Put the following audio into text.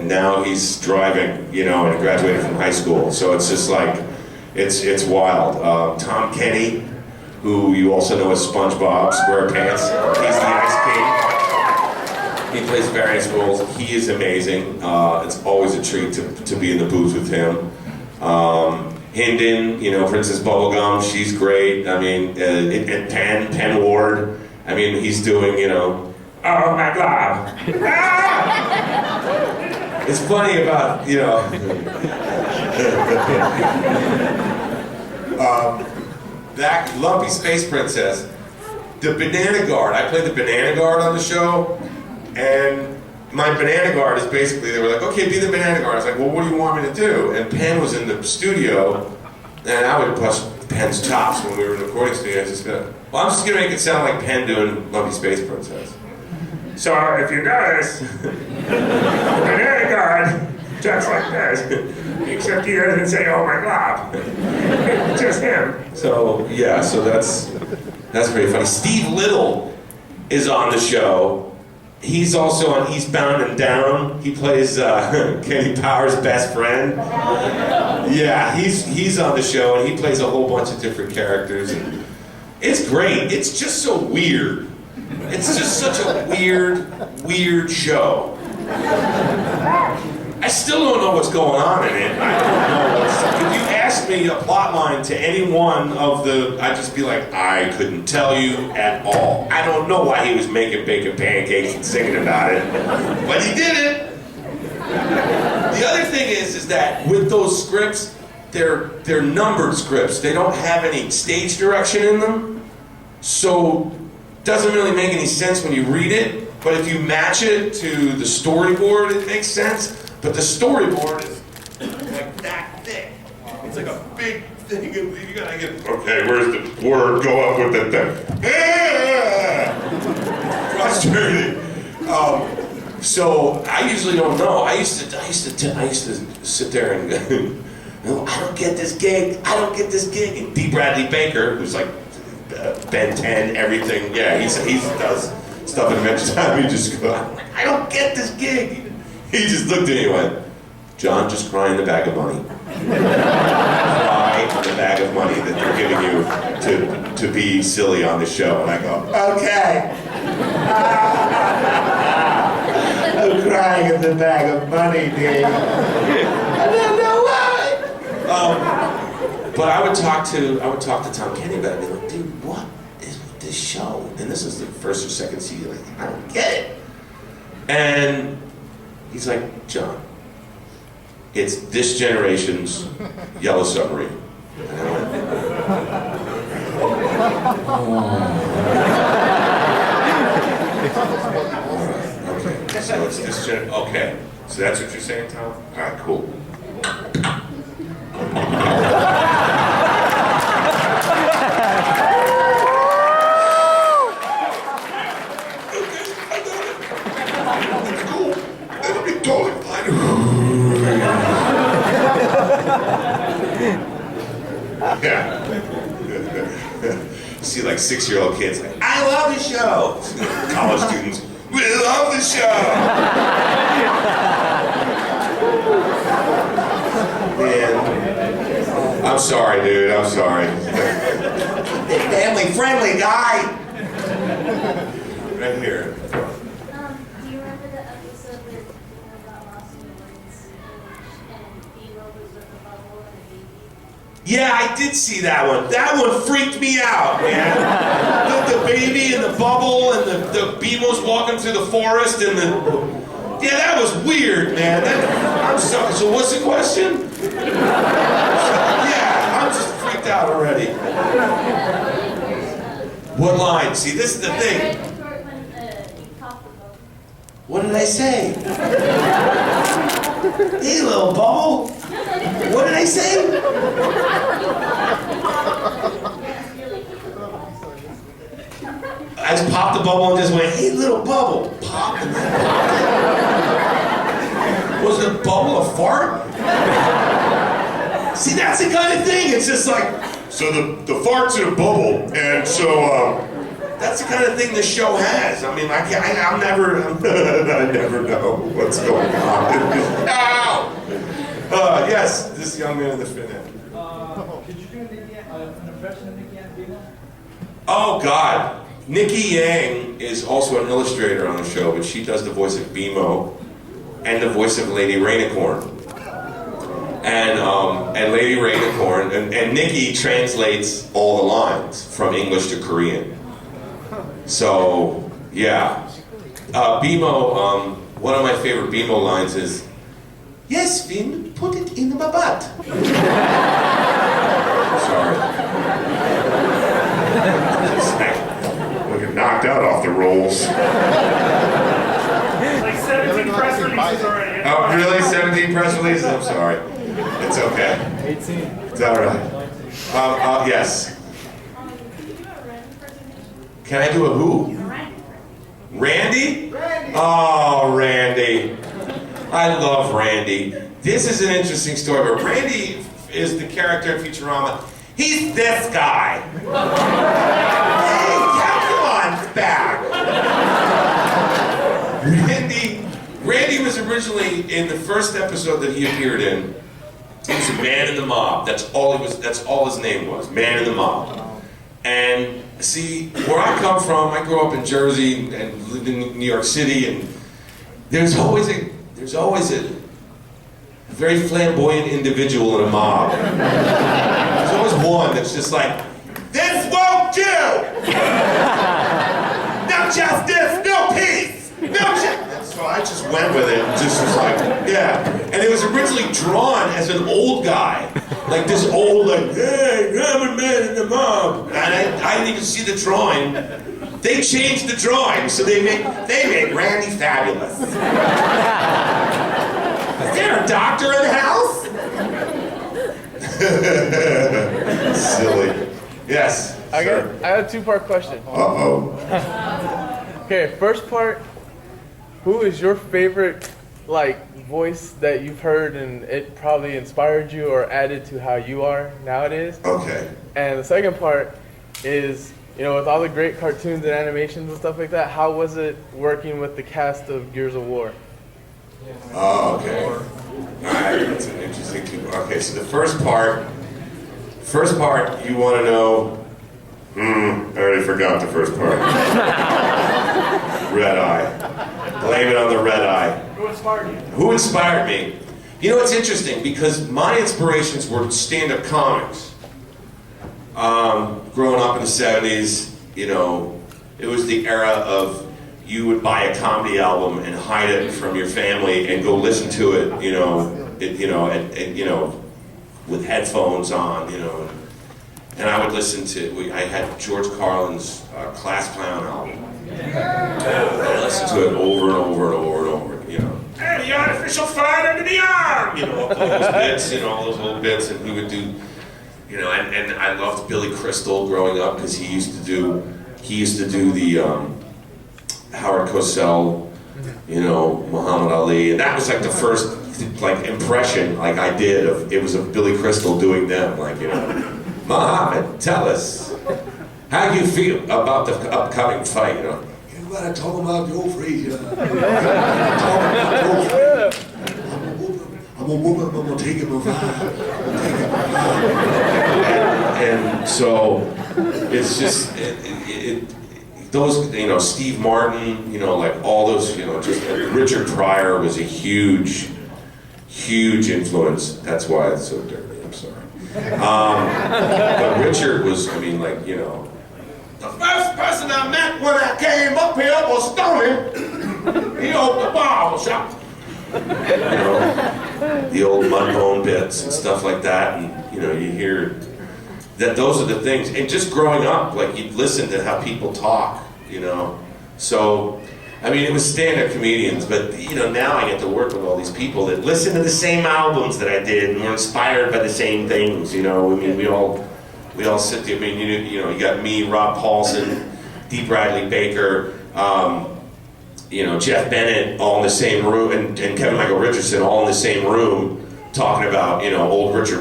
and now he's driving, you know, and graduated from high school. So it's just like, it's wild. Tom Kenny, who you also know as SpongeBob SquarePants, he's the Ice King. He plays various roles. He is amazing. It's always a treat to be in the booth with him. Hinden, you know, Princess Bubblegum, she's great. I mean, and Penn Ward, I mean, he's doing, you know, oh my God. Ah! It's funny about, you know, that Lumpy Space Princess, the Banana Guard. I played the Banana Guard on the show, and my Banana Guard is basically, they were like, okay, be the Banana Guard. I was like, well, what do you want me to do? And Penn was in the studio, and I would bust Penn's chops when we were in the recording studio. I was just gonna, well, I'm just gonna make it sound like Penn doing Lumpy Space Princess. So if you notice, Banana Guard talks like this, except he doesn't say, oh my God. Just him. So yeah, so that's pretty funny. Steve Little is on the show. He's also on Eastbound and Down. He plays Kenny Powers' best friend. Yeah, he's on the show, and he plays a whole bunch of different characters. And it's great. It's just so weird. It's just such a weird show. I still don't know what's going on in it. I don't know what's... If you asked me a plot line to any one of the... I'd just be like, I couldn't tell you at all. I don't know why he was making bacon pancakes and singing about it, but he did it. The other thing is that with those scripts, they're numbered scripts. They don't have any stage direction in them, so it doesn't really make any sense when you read it, but if you match it to the storyboard, it makes sense. But the storyboard is like that thick. It's like a big thing, and you gotta get, okay, where's the word go up with the thing? Frustrating. So I usually don't know. I used to sit there and go, no, I don't get this gig. I don't get this gig. And D. Bradley Baker, who's like Ben 10, everything. Yeah, he does stuff in Adventure Time. He just goes, I don't get this gig. He just looked at me and went, John, just cry in the bag of money. Cry in the bag of money that they're giving you to be silly on the show. And I go, okay. I'm crying in the bag of money, Dave. I don't know why. But I would talk to Tom Kenny about it. I'd be like, dude, what is with this show? And this is the first or second season. Like, I don't get it. And he's like, John, it's this generation's Yellow Submarine. And I went, okay, so it's this okay. So that's what you're saying, Tom? All right, cool. Yeah. See like 6-year-old kids like, I love the show. College students, we love the show. Man, I'm sorry, dude. I'm sorry. Family friendly guy. Right here. Do you remember the episode with about Lost in the Woods and B-roll was with the bubble and the baby? Yeah, I did see that one. That one freaked me out, man. The baby and the bubble and the Beamos walking through the forest and the... Yeah, that was weird, man. I'm sorry. So what's the question? Yeah, I'm just freaked out already. What line? See, this is the thing. What did I say? Hey, little bubble. What did I say? I just popped the bubble and just went, hey, little bubble. Pop, and then popped it. Was the bubble a fart? See, that's the kind of thing. It's just like, so the fart's in a bubble, and so, that's the kind of thing this show has. I mean, I never know what's going on. Yes, this young man in the fin end. Could you do an impression of Nikki and Bino? Oh God, Nikki Yang is also an illustrator on the show, but she does the voice of BMO and the voice of Lady Rainicorn. And Lady Rainicorn and Nikki translates all the lines from English to Korean. So yeah, BMO. One of my favorite BMO lines is, "Yes, Vin, put it in my butt." Sorry. We get knocked out off the rolls. Like 17 press releases already. Oh, really? 17 press releases? I'm sorry. It's okay. 18. It's all right. Yes. Can you do a Ren impersonation? Can I do a who? A Ren. Randy? Oh, Randy. I love Randy. This is an interesting story, but Randy is the character in Futurama. He's this guy. Hey, come on back. Randy was originally in the first episode that he appeared in. He was a man in the mob. That's all he was. That's all his name was. Man in the mob. And see, where I come from, I grew up in Jersey and lived in New York City, and there's always a very flamboyant individual in a mob. There's always one that's just like, "This won't do! No justice, no peace, no justice." So I just went with it and just was like, yeah. And it was originally drawn as an old guy. Like this old, like, "Hey, I'm a man in the mob." And I didn't even see the drawing. They changed the drawing, so they made Randy fabulous. Is there a doctor in the house? Silly. Yes. I have a two-part question. Uh-oh. Okay, first part, who is your favorite voice that you've heard and it probably inspired you or added to how you are nowadays? Okay. And the second part is, with all the great cartoons and animations and stuff like that, how was it working with the cast of Gears of War? Oh, okay. All right, that's an interesting two. Okay, so the first part, you want to know, I already forgot the first part. Red eye. Blame it on the red eye. Who inspired you? Who inspired me? It's interesting because my inspirations were stand-up comics. Growing up in the 70s, it was the era of you would buy a comedy album and hide it from your family and go listen to it, with headphones on, and I would listen to. I had George Carlin's Class Clown album. And I listened to it over and over and over and over. Hey, the artificial fire under the arm. All those bits, all those little bits, and he would do. And I loved Billy Crystal growing up because he used to do the Howard Cosell, Muhammad Ali, and that was like the first impression I did of it was of Billy Crystal doing them, Muhammad, tell us how you feel about the upcoming fight, You gotta talk about Joe Frazier. I'm a woman, I'm gonna take him alive. And so it's just those, Steve Martin, all those, just Richard Pryor was a huge influence. That's why it's so dirty. I'm sorry. But Richard was, the first person I met when I came up here was Stoney. He opened the barber shop. The old Mudbone bits and stuff like that, and you hear that those are the things. And just growing up, you'd listen to how people talk, So, it was stand-up comedians, but now I get to work with all these people that listen to the same albums that I did and were inspired by the same things. We all sit there. You got me, Rob Paulson, D. Bradley Baker, Jeff Bennett, all in the same room, and Kevin Michael Richardson, all in the same room, talking about old Richard